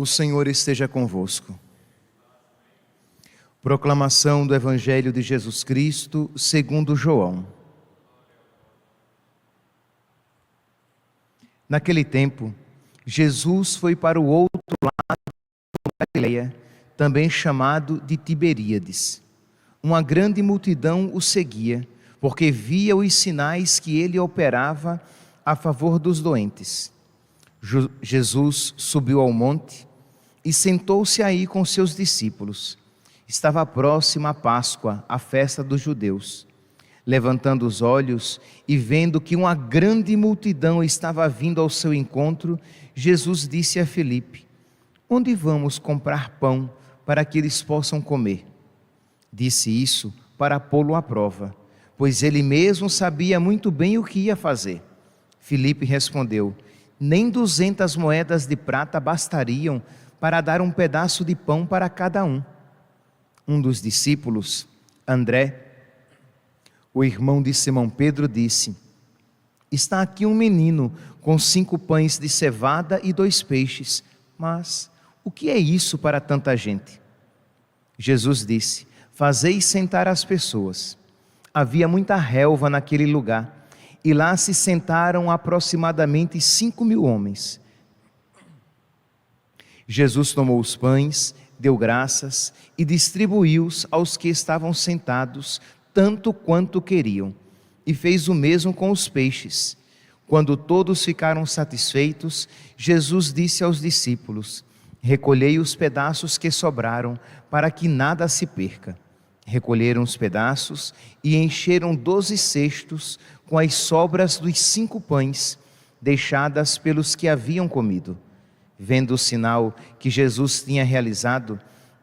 O Senhor esteja convosco. Proclamação do Evangelho de Jesus Cristo segundo João. Naquele tempo, Jesus foi para o outro lado da Galileia, também chamado de Tiberíades. Uma grande multidão o seguia, porque via os sinais que ele operava a favor dos doentes. Jesus subiu ao monte e sentou-se aí com seus discípulos. Estava próxima a Páscoa, a festa dos judeus. Levantando os olhos e vendo que uma grande multidão estava vindo ao seu encontro, Jesus disse a Filipe: "Onde vamos comprar pão para que eles possam comer?" Disse isso para pô-lo à prova, pois ele mesmo sabia muito bem o que ia fazer. Filipe respondeu: "Nem 200 moedas de prata bastariam para dar um pedaço de pão para cada um." Um dos discípulos, André, o irmão de Simão Pedro, disse: "Está aqui um menino com 5 pães de cevada e 2 peixes, mas o que é isso para tanta gente?" Jesus disse: "Fazei sentar as pessoas." Havia muita relva naquele lugar, e lá se sentaram aproximadamente 5.000 homens. Jesus tomou os pães, deu graças e distribuiu-os aos que estavam sentados, tanto quanto queriam, e fez o mesmo com os peixes. Quando todos ficaram satisfeitos, Jesus disse aos discípulos: "Recolhei os pedaços que sobraram, para que nada se perca." Recolheram os pedaços e encheram 12 cestos com as sobras dos 5 pães, deixadas pelos que haviam comido. Vendo o sinal que Jesus tinha realizado,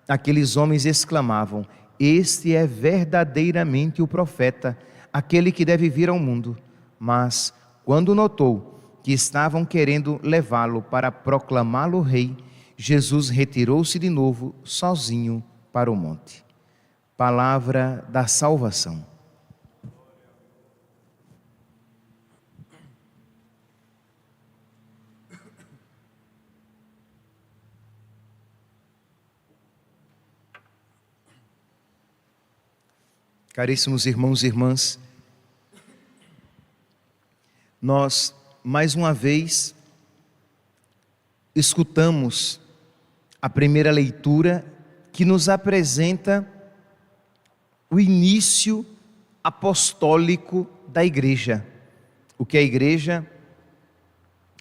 aqueles homens exclamavam: "Este é verdadeiramente o profeta, aquele que deve vir ao mundo." Mas, quando notou que estavam querendo levá-lo para proclamá-lo rei, Jesus retirou-se de novo, sozinho, para o monte. Palavra da salvação. Caríssimos irmãos e irmãs, nós, mais uma vez, escutamos a primeira leitura que nos apresenta o início apostólico da igreja. O que a igreja,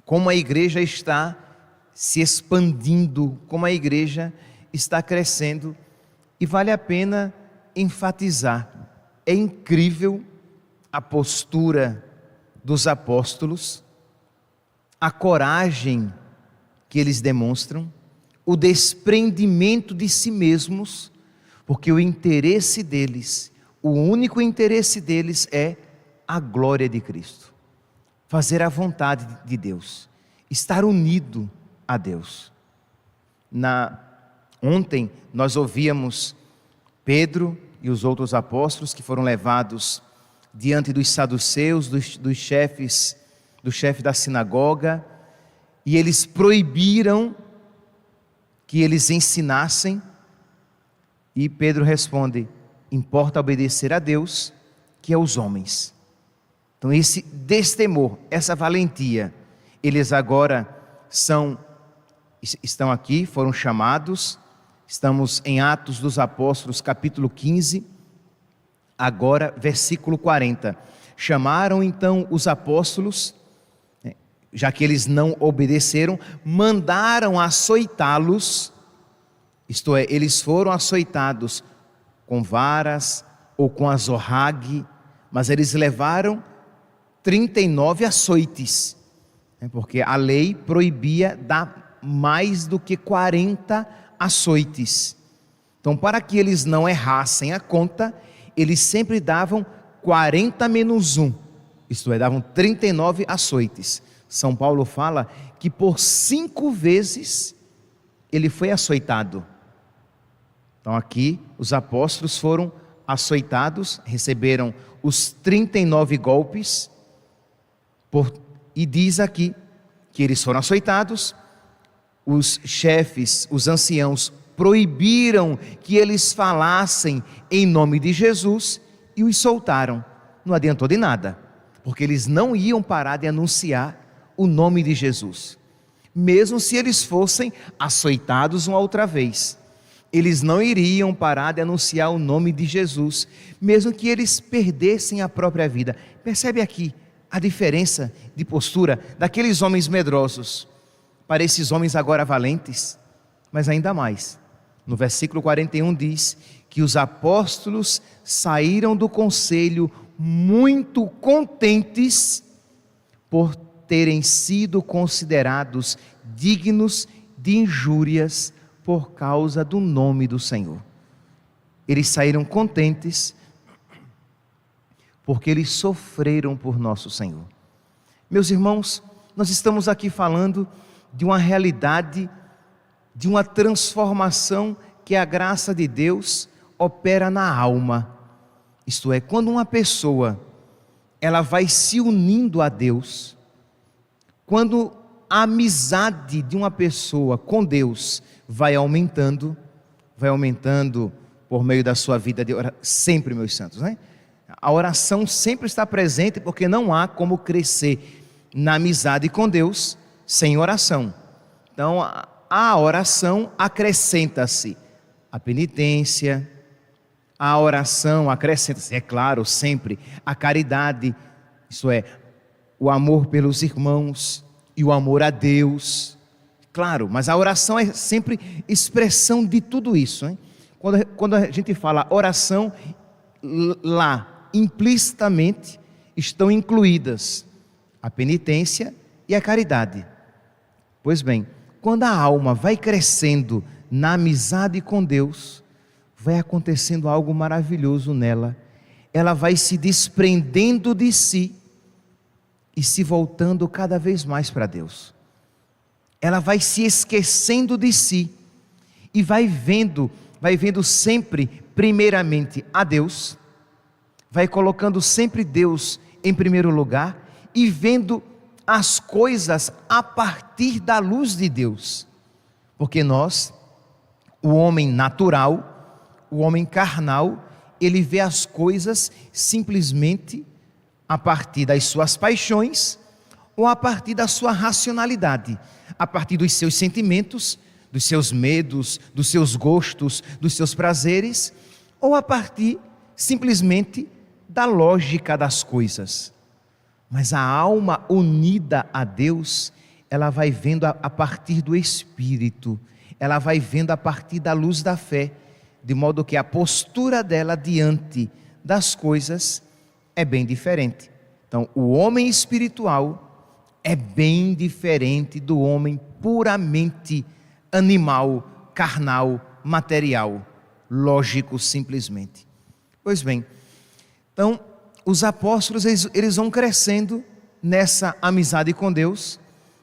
como a igreja está se expandindo, como a igreja está crescendo, e vale a pena enfatizar. É incrível a postura dos apóstolos, a coragem que eles demonstram, o desprendimento de si mesmos, porque o interesse deles, o único interesse deles é a glória de Cristo, fazer a vontade de Deus, estar unido a Deus. Ontem nós ouvíamos Pedro e os outros apóstolos que foram levados diante dos saduceus, do chefe da sinagoga, e eles proibiram que eles ensinassem, e Pedro responde: "Importa obedecer a Deus que aos homens." Então esse destemor, essa valentia, eles agora estão aqui, foram chamados. Estamos em Atos dos Apóstolos, capítulo 15, agora versículo 40. Chamaram então os apóstolos, já que eles não obedeceram, mandaram açoitá-los, isto é, eles foram açoitados com varas ou com azorrague, mas eles levaram 39 açoites, porque a lei proibia dar mais do que 40 açoites. Então, para que eles não errassem a conta, eles sempre davam 40 menos 1, isto é, davam 39 açoites. São Paulo fala que por 5 vezes ele foi açoitado. Então aqui os apóstolos foram açoitados, receberam os 39 golpes, e diz aqui que eles foram açoitados os chefes, os anciãos, proibiram que eles falassem em nome de Jesus e os soltaram. Não adiantou de nada, porque eles não iam parar de anunciar o nome de Jesus. Mesmo se eles fossem açoitados uma outra vez, eles não iriam parar de anunciar o nome de Jesus, mesmo que eles perdessem a própria vida. Percebe aqui a diferença de postura daqueles homens medrosos para esses homens agora valentes? Mas ainda mais, no versículo 41 diz que os apóstolos saíram do conselho muito contentes por terem sido considerados dignos de injúrias por causa do nome do Senhor. Eles saíram contentes porque eles sofreram por nosso Senhor. Meus irmãos, nós estamos aqui falando de uma realidade, de uma transformação que a graça de Deus opera na alma. Isto é, quando uma pessoa ela vai se unindo a Deus, quando a amizade de uma pessoa com Deus vai aumentando por meio da sua vida de oração, sempre, meus santos, né? A oração sempre está presente, porque não há como crescer na amizade com Deus sem oração. Então, a oração acrescenta-se a penitência, a oração acrescenta-se, é claro, sempre a caridade, isso é, o amor pelos irmãos e o amor a Deus, claro, mas a oração é sempre expressão de tudo isso, hein? Quando a gente fala oração, lá implicitamente estão incluídas a penitência e a caridade. Pois bem, quando a alma vai crescendo na amizade com Deus, vai acontecendo algo maravilhoso nela. Ela vai se desprendendo de si e se voltando cada vez mais para Deus. Ela vai se esquecendo de si e vai vendo sempre primeiramente a Deus, vai colocando sempre Deus em primeiro lugar e vendo as coisas a partir da luz de Deus. Porque nós, o homem natural, o homem carnal, ele vê as coisas simplesmente a partir das suas paixões ou a partir da sua racionalidade, a partir dos seus sentimentos, dos seus medos, dos seus gostos, dos seus prazeres, ou a partir simplesmente da lógica das coisas. Mas a alma unida a Deus, ela vai vendo a partir do Espírito, ela vai vendo a partir da luz da fé, de modo que a postura dela diante das coisas é bem diferente. Então, o homem espiritual é bem diferente do homem puramente animal, carnal, material, lógico simplesmente. Pois bem, então os apóstolos eles vão crescendo nessa amizade com Deus,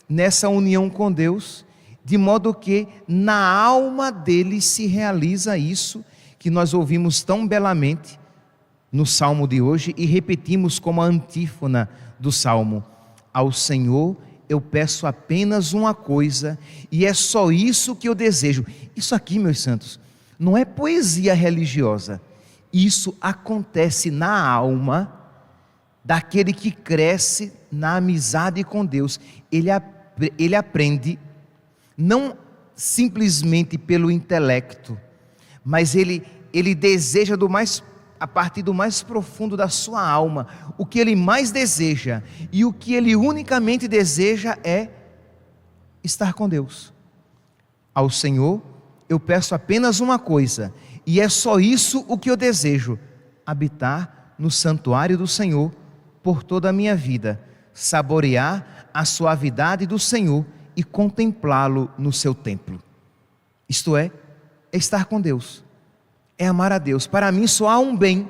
nessa união com Deus, de modo que na alma deles se realiza isso que nós ouvimos tão belamente no Salmo de hoje e repetimos como a antífona do Salmo: ao Senhor eu peço apenas uma coisa e é só isso que eu desejo. Isso aqui, meus santos, não é poesia religiosa. Isso acontece na alma daquele que cresce na amizade com Deus. Ele aprende não simplesmente pelo intelecto, mas ele deseja a partir do mais profundo da sua alma, o que ele mais deseja, e o que ele unicamente deseja é estar com Deus. Ao Senhor eu peço apenas uma coisa, e é só isso o que eu desejo: habitar no santuário do Senhor por toda a minha vida, saborear a suavidade do Senhor e contemplá-lo no seu templo. Isto é estar com Deus, é amar a Deus. Para mim só há um bem,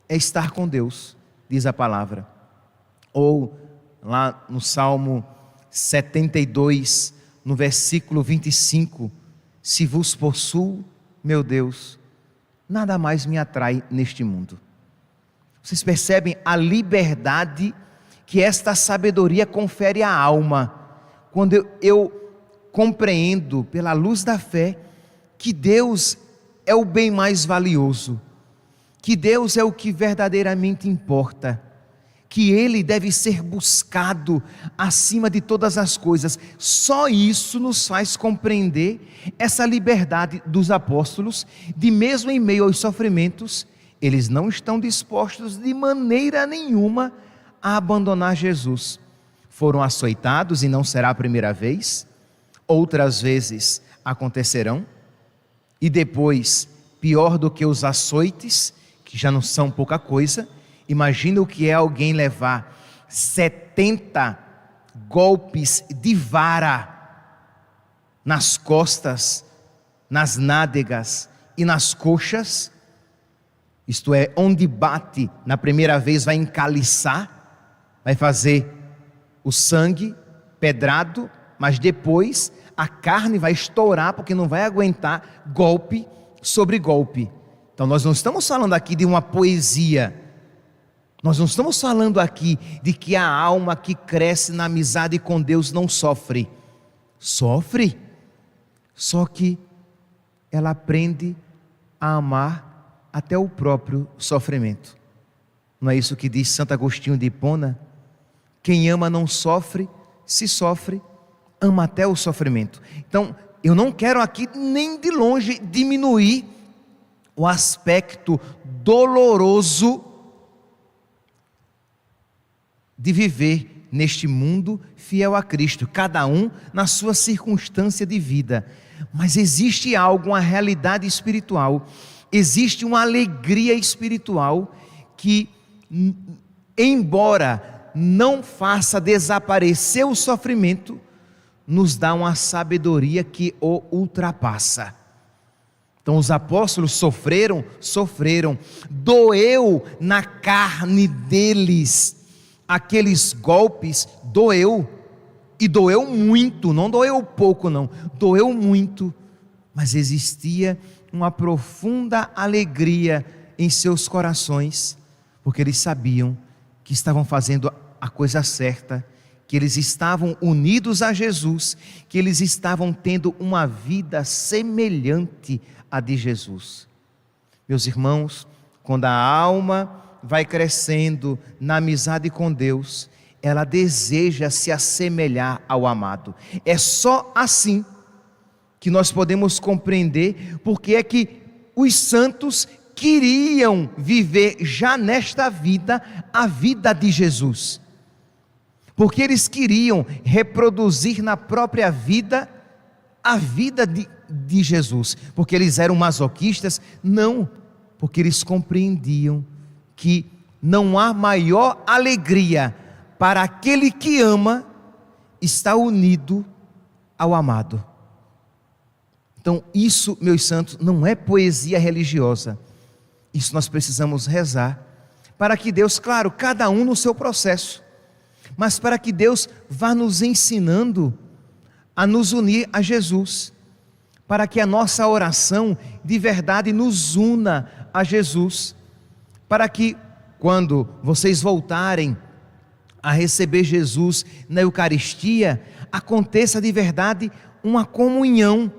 é estar com Deus, diz a palavra. Ou lá no Salmo 72, no versículo 25, se vos possuo, meu Deus, nada mais me atrai neste mundo. Vocês percebem a liberdade que esta sabedoria confere à alma, quando eu compreendo, pela luz da fé, que Deus é o bem mais valioso, que Deus é o que verdadeiramente importa, que Ele deve ser buscado acima de todas as coisas. Só isso nos faz compreender essa liberdade dos apóstolos, de mesmo em meio aos sofrimentos, eles não estão dispostos de maneira nenhuma a abandonar Jesus. Foram açoitados e não será a primeira vez, outras vezes acontecerão, e depois, pior do que os açoites, que já não são pouca coisa, imagina o que é alguém levar 70 golpes de vara nas costas, nas nádegas e nas coxas, isto é, onde bate na primeira vez vai encaliçar, vai fazer o sangue pedrado, mas depois a carne vai estourar, porque não vai aguentar golpe sobre golpe. Então nós não estamos falando aqui de uma poesia, nós não estamos falando aqui de que a alma que cresce na amizade com Deus não sofre. Sofre, só que ela aprende a amar até o próprio sofrimento. Não é isso que diz Santo Agostinho de Hipona? Quem ama não sofre, se sofre, ama até o sofrimento. Então, eu não quero aqui nem de longe diminuir o aspecto doloroso de viver neste mundo fiel a Cristo, cada um na sua circunstância de vida. Mas existe algo, uma realidade espiritual, existe uma alegria espiritual que, embora não faça desaparecer o sofrimento, nos dá uma sabedoria que o ultrapassa. Então os apóstolos sofreram, doeu na carne deles, aqueles golpes, doeu, e doeu muito, não doeu pouco não, doeu muito, mas existia uma profunda alegria em seus corações, porque eles sabiam que estavam fazendo a coisa certa, que eles estavam unidos a Jesus, que eles estavam tendo uma vida semelhante à de Jesus. Meus irmãos, quando a alma vai crescendo na amizade com Deus, ela deseja se assemelhar ao amado. É só assim que nós podemos compreender porque é que os santos queriam viver já nesta vida a vida de Jesus, porque eles queriam reproduzir na própria vida a vida de Jesus, porque eles eram masoquistas? Não, porque eles compreendiam que não há maior alegria para aquele que ama estar unido ao amado. Então isso, meus santos, não é poesia religiosa, isso nós precisamos rezar, para que Deus, claro, cada um no seu processo, mas para que Deus vá nos ensinando a nos unir a Jesus, para que a nossa oração de verdade nos una a Jesus, para que quando vocês voltarem a receber Jesus na Eucaristia, aconteça de verdade uma comunhão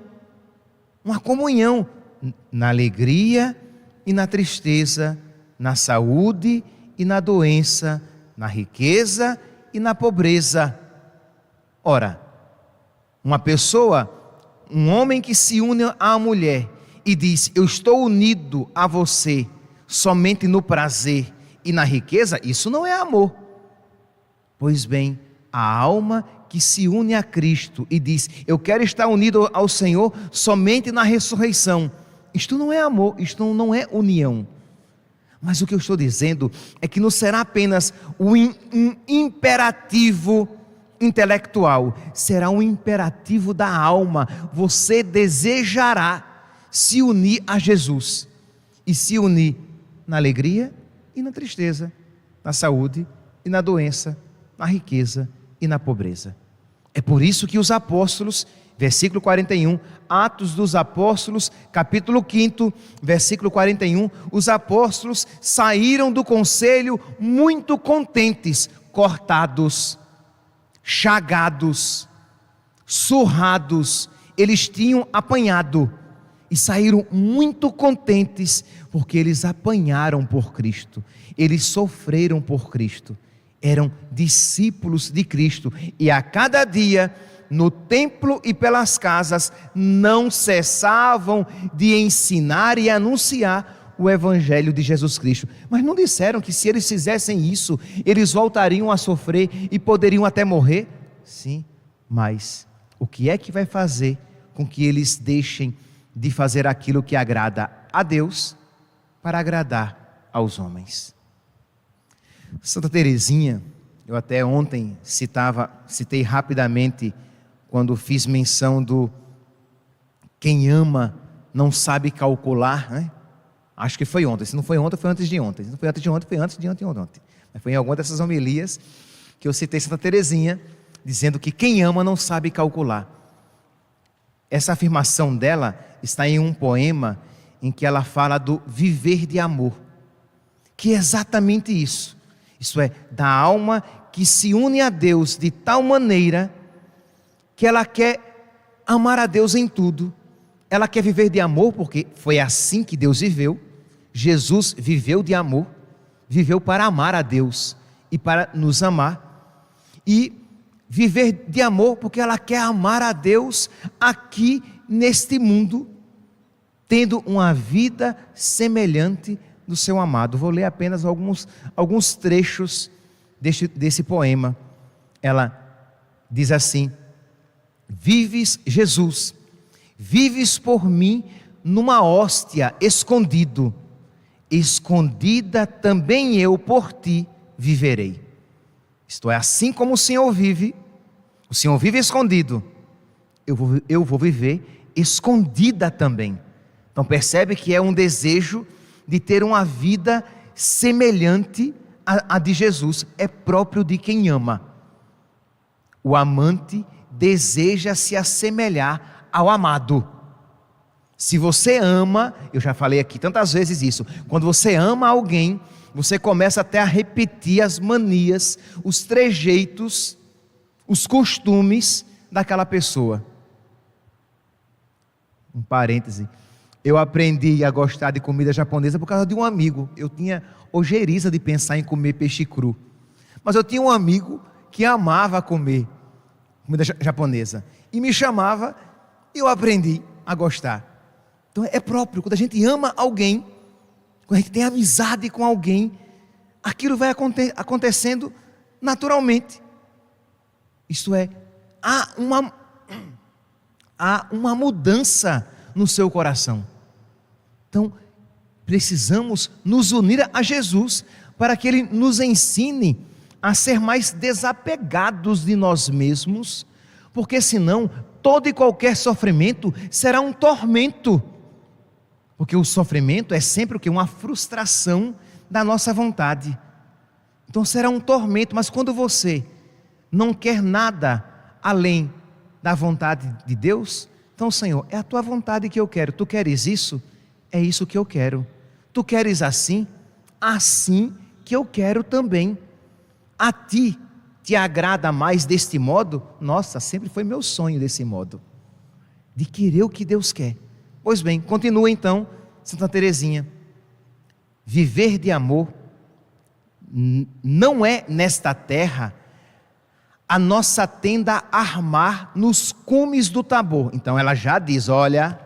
na alegria e na tristeza, na saúde e na doença, na riqueza e na pobreza. Ora, uma pessoa, um homem que se une à mulher e diz: eu estou unido a você somente no prazer e na riqueza, isso não é amor. Pois bem, a alma que se une a Cristo e diz: eu quero estar unido ao Senhor somente na ressurreição, isto não é amor, isto não é união. Mas o que eu estou dizendo é que não será apenas um imperativo intelectual, será um imperativo da alma. Você desejará se unir a Jesus, e se unir na alegria e na tristeza, na saúde e na doença, na riqueza e na pobreza. É por isso que os apóstolos, versículo 41, Atos dos Apóstolos, capítulo 5, versículo 41, os apóstolos saíram do conselho muito contentes, cortados, chagados, surrados, eles tinham apanhado e saíram muito contentes, porque eles apanharam por Cristo, eles sofreram por Cristo, eram discípulos de Cristo, e a cada dia, no templo e pelas casas, não cessavam de ensinar e anunciar o Evangelho de Jesus Cristo. Mas não disseram que se eles fizessem isso, eles voltariam a sofrer e poderiam até morrer? Sim, mas o que é que vai fazer com que eles deixem de fazer aquilo que agrada a Deus para agradar aos homens? Santa Teresinha, eu até ontem citei rapidamente, quando fiz menção do quem ama não sabe calcular, né? Acho que foi ontem, se não foi ontem, foi antes de ontem, se não foi antes de ontem, foi antes de ontem. Mas foi em alguma dessas homilias que eu citei Santa Teresinha, dizendo que quem ama não sabe calcular. Essa afirmação dela está em um poema em que ela fala do viver de amor, que é exatamente isso. Isso é, da alma que se une a Deus de tal maneira que ela quer amar a Deus em tudo. Ela quer viver de amor, porque foi assim que Deus viveu. Jesus viveu de amor, viveu para amar a Deus e para nos amar. E viver de amor porque ela quer amar a Deus aqui neste mundo, tendo uma vida semelhante do seu amado. Vou ler apenas alguns trechos desse poema. Ela diz assim: vives, Jesus, vives por mim numa hóstia escondido, escondida também eu por ti viverei. Isto é, assim como o Senhor vive escondido, eu vou viver escondida também. Então percebe que é um desejo de ter uma vida semelhante à de Jesus, é próprio de quem ama. O amante deseja se assemelhar ao amado. Se você ama, eu já falei aqui tantas vezes isso, quando você ama alguém, você começa até a repetir as manias, os trejeitos, os costumes daquela pessoa. Um parêntese, eu aprendi a gostar de comida japonesa por causa de um amigo. Eu tinha ojeriza de pensar em comer peixe cru, mas eu tinha um amigo que amava comer comida japonesa e me chamava, e eu aprendi a gostar. Então é próprio, quando a gente ama alguém, quando a gente tem amizade com alguém, aquilo vai acontecendo naturalmente. Isto é, há uma mudança no seu coração. Então, precisamos nos unir a Jesus para que Ele nos ensine a ser mais desapegados de nós mesmos, porque senão todo e qualquer sofrimento será um tormento, porque o sofrimento é sempre o quê? Uma frustração da nossa vontade. Então será um tormento, mas quando você não quer nada além da vontade de Deus, então Senhor, é a tua vontade que eu quero. Tu queres isso? É isso que eu quero. Tu queres assim? Assim que eu quero também. A ti te agrada mais deste modo? Nossa, sempre foi meu sonho desse modo, de querer o que Deus quer. Pois bem, continua então Santa Teresinha: viver de amor não é nesta terra a nossa tenda armar nos cumes do Tabor. Então ela já diz, olha,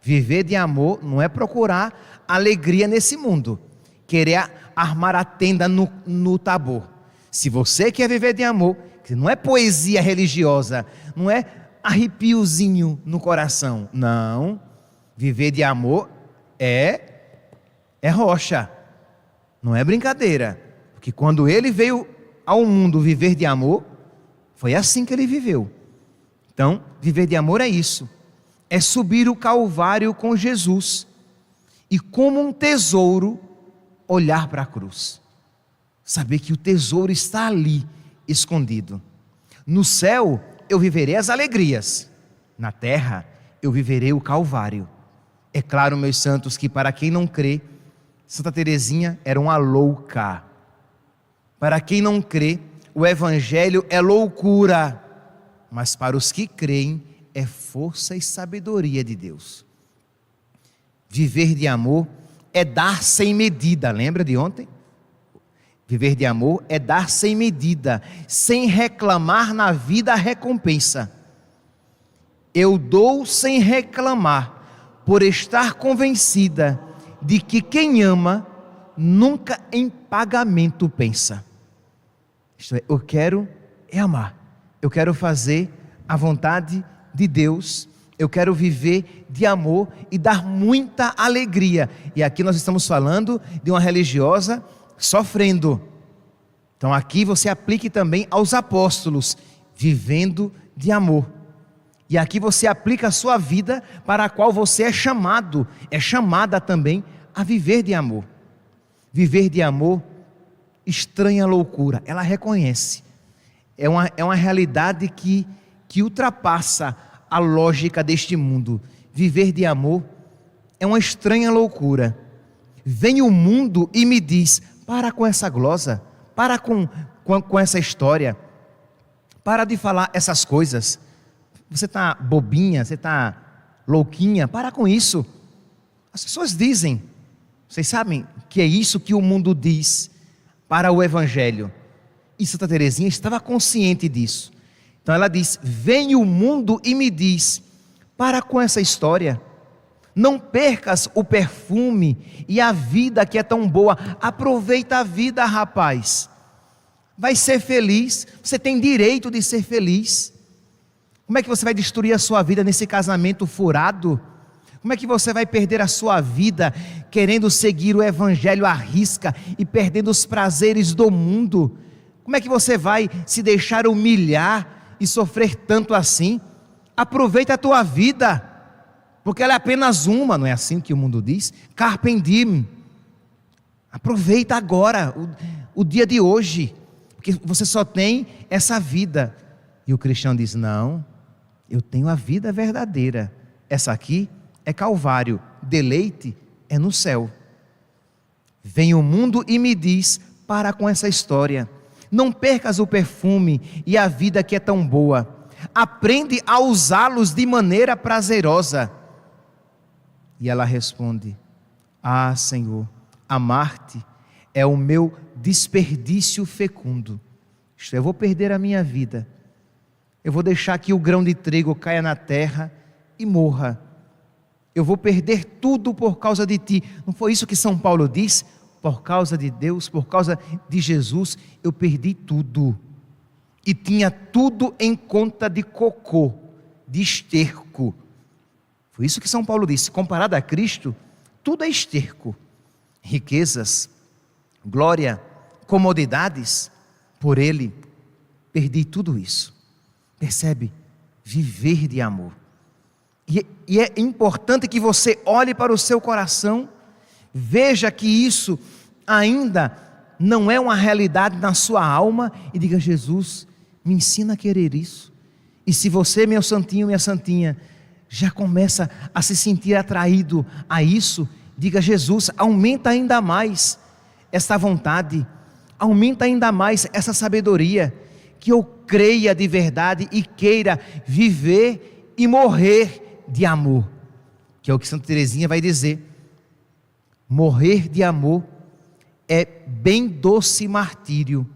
viver de amor não é procurar alegria nesse mundo, querer armar a tenda no Tabor. Se você quer viver de amor, que não é poesia religiosa, não é arrepiozinho no coração, não, viver de amor é rocha, não é brincadeira, porque quando ele veio ao mundo viver de amor, foi assim que ele viveu. Então, viver de amor é isso, é subir o Calvário com Jesus e, como um tesouro, olhar para a cruz, saber que o tesouro está ali, escondido. No céu eu viverei as alegrias, na terra eu viverei o Calvário. É claro, meus santos, que para quem não crê, Santa Teresinha era uma louca. Para quem não crê, o Evangelho é loucura. mas para os que creem é força e sabedoria de Deus. Viver de amor é dar sem medida, lembra de ontem? Viver de amor é dar sem medida, sem reclamar na vida a recompensa. Eu dou sem reclamar, por estar convencida de que quem ama nunca em pagamento pensa. Isto é, eu quero amar, eu quero fazer a vontade de Deus, eu quero viver de amor e dar muita alegria. E aqui nós estamos falando de uma religiosa sofrendo. Então aqui você aplique também aos apóstolos, vivendo de amor. E aqui você aplica a sua vida para a qual você é chamada também a viver de amor. Viver de amor, estranha loucura, ela reconhece. É uma realidade que ultrapassa a lógica deste mundo. Viver de amor é uma estranha loucura. Vem o mundo e me diz, para com essa glosa, para com essa história, para de falar essas coisas. Você está bobinha, você está louquinha, para com isso. As pessoas dizem, vocês sabem que é isso que o mundo diz para o Evangelho. E Santa Teresinha estava consciente disso. Então ela diz, vem o mundo e me diz, para com essa história. Não percas o perfume e a vida que é tão boa. Aproveita a vida, rapaz. Vai ser feliz, você tem direito de ser feliz. Como é que você vai destruir a sua vida nesse casamento furado? Como é que você vai perder a sua vida querendo seguir o Evangelho à risca e perdendo os prazeres do mundo? Como é que você vai se deixar humilhar e sofrer tanto assim? Aproveita a tua vida, porque ela é apenas uma, não é assim que o mundo diz? Carpe diem. Aproveita agora, o dia de hoje, porque você só tem essa vida. E o cristão diz, não, eu tenho a vida verdadeira, essa aqui é Calvário, deleite é no céu. Vem o mundo e me diz, para com essa história, não percas o perfume e a vida que é tão boa, aprende a usá-los de maneira prazerosa. E ela responde, ah Senhor, amar-te é o meu desperdício fecundo. Isto é, eu vou perder a minha vida, eu vou deixar que o grão de trigo caia na terra e morra. Eu vou perder tudo por causa de ti. Não foi isso que São Paulo diz? Por causa de Deus, por causa de Jesus, eu perdi tudo. E tinha tudo em conta de cocô, de esterco. Foi isso que São Paulo disse. Comparado a Cristo, tudo é esterco. Riquezas, glória, comodidades. Por Ele, perdi tudo isso. Percebe? Viver de amor. E é importante que você olhe para o seu coração, veja que isso ainda não é uma realidade na sua alma e diga, Jesus, me ensina a querer isso. E se você, meu santinho, minha santinha, já começa a se sentir atraído a isso, diga, Jesus, aumenta ainda mais essa vontade, aumenta ainda mais essa sabedoria, que eu creia de verdade e queira viver e morrer de amor, que é o que Santa Teresinha vai dizer. Morrer de amor é bem doce martírio,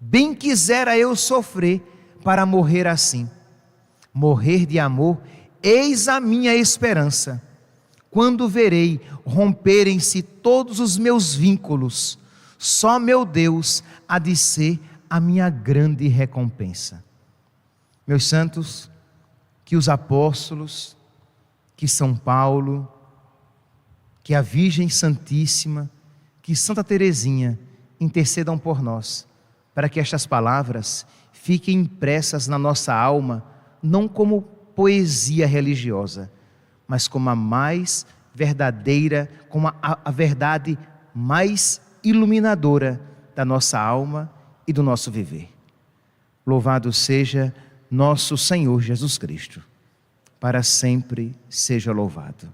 bem quisera eu sofrer para morrer assim. Morrer de amor, eis a minha esperança, quando verei romperem-se todos os meus vínculos, só meu Deus há de ser a minha grande recompensa. Meus santos, que os apóstolos, que São Paulo, que a Virgem Santíssima, que Santa Teresinha intercedam por nós, para que estas palavras fiquem impressas na nossa alma, não como poesia religiosa, mas como a mais verdadeira, como a verdade mais iluminadora da nossa alma e do nosso viver. Louvado seja nosso Senhor Jesus Cristo. Para sempre seja louvado.